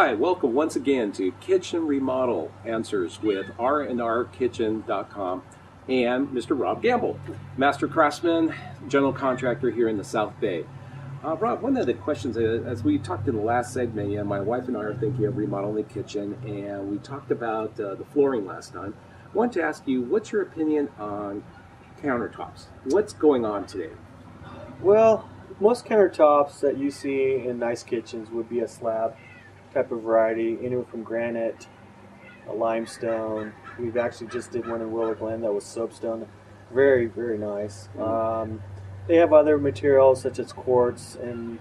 Hi, welcome once again to Kitchen Remodel Answers with rnrkitchen.com and Mr. Rob Gamble, Master Craftsman, General Contractor here in the South Bay. Rob, one of the questions, as we talked in the last segment, my wife and I are thinking of remodeling the kitchen, and we talked about the flooring last time. I wanted to ask you, what's your opinion on countertops? What's going on today? Well, most countertops that you see in nice kitchens would be a slab type of variety, anywhere from granite, a limestone. We've actually just did one in Willow Glen that was soapstone. Very, very nice. They have other materials such as quartz, and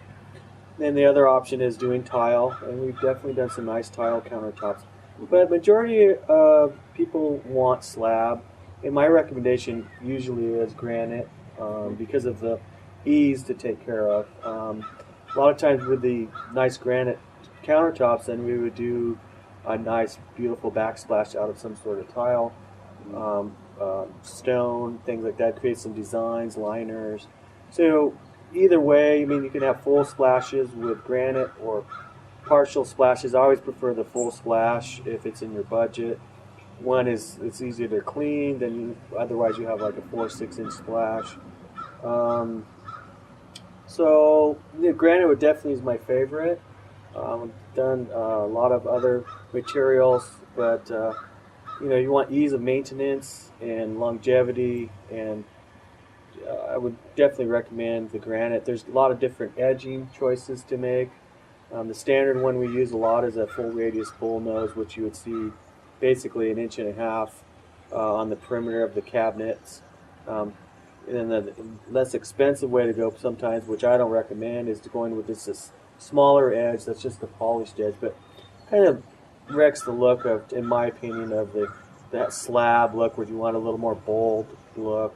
then the other option is doing tile, and we've definitely done some nice tile countertops. But majority of people want slab, and my recommendation usually is granite because of the ease to take care of. A lot of times with the nice granite countertops, then we would do a nice beautiful backsplash out of some sort of tile, stone, things like that, create some designs, liners. So either way, I mean, you can have full splashes with granite or partial splashes. I always prefer the full splash if it's in your budget. One is it's easier to clean than otherwise you have like a 4 or 6 inch splash. So granite would definitely is my favorite. I've done a lot of other materials, but you want ease of maintenance and longevity, and I would definitely recommend the granite. There's a lot of different edging choices to make. The standard one we use a lot is a full radius bull nose, which you would see basically 1.5 inches on the perimeter of the cabinets. And then the less expensive way to go sometimes, which I don't recommend, is to go in with this smaller edge that's just a polished edge, but kind of wrecks the look of, in my opinion, of that slab look where you want a little more bold look.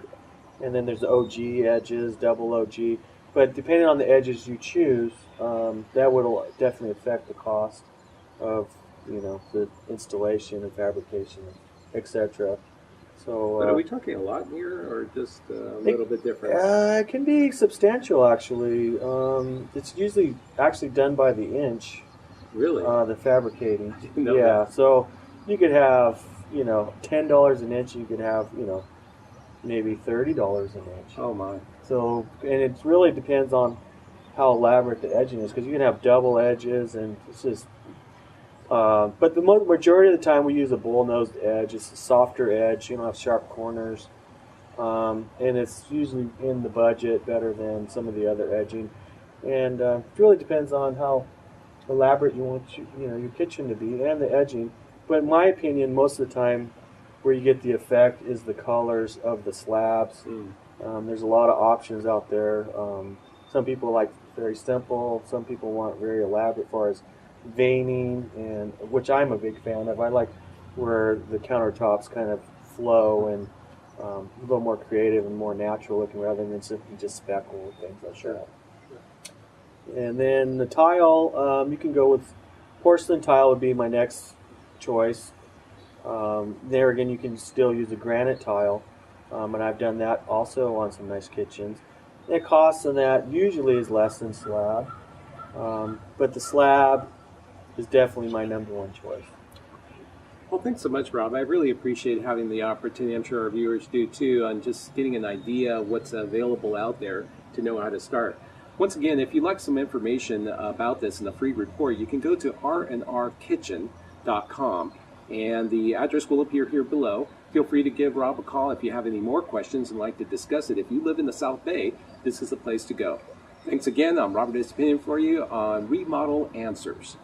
And then there's the OG edges, double OG. But depending on the edges you choose, that would definitely affect the cost of the installation and fabrication, etc. So, But are we talking a lot here, or just a little bit different? It can be substantial, actually. It's usually actually done by the inch. Really? The fabricating. know Yeah. that. So you could have $10 an inch. You could have maybe $30 an inch. Oh my. So, and it really depends on how elaborate the edging is, because you can have double edges, and it's just. But the majority of the time we use a bull-nosed edge. It's a softer edge. You don't have sharp corners, and it's usually in the budget better than some of the other edging. And it really depends on how elaborate you want your kitchen to be and the edging. But in my opinion, most of the time, where you get the effect is the colors of the slabs. There's a lot of options out there. Some people like very simple. Some people want very elaborate as far as veining, and which I'm a big fan of. I like where the countertops kind of flow and a little more creative and more natural looking rather than simply just speckle things like that. And then the tile, you can go with porcelain tile would be my next choice. There again, you can still use a granite tile, and I've done that also on some nice kitchens. The cost on that usually is less than slab, but the slab is definitely my #1 choice. Well, thanks so much, Rob. I really appreciate having the opportunity, I'm sure our viewers do too, on just getting an idea of what's available out there to know how to start. Once again, if you'd like some information about this in a free report, you can go to rnrkitchen.com, and the address will appear here below. Feel free to give Rob a call if you have any more questions and like to discuss it. If you live in the South Bay, this is the place to go. Thanks again. I'm Robert Espinian for you on Remodel Answers.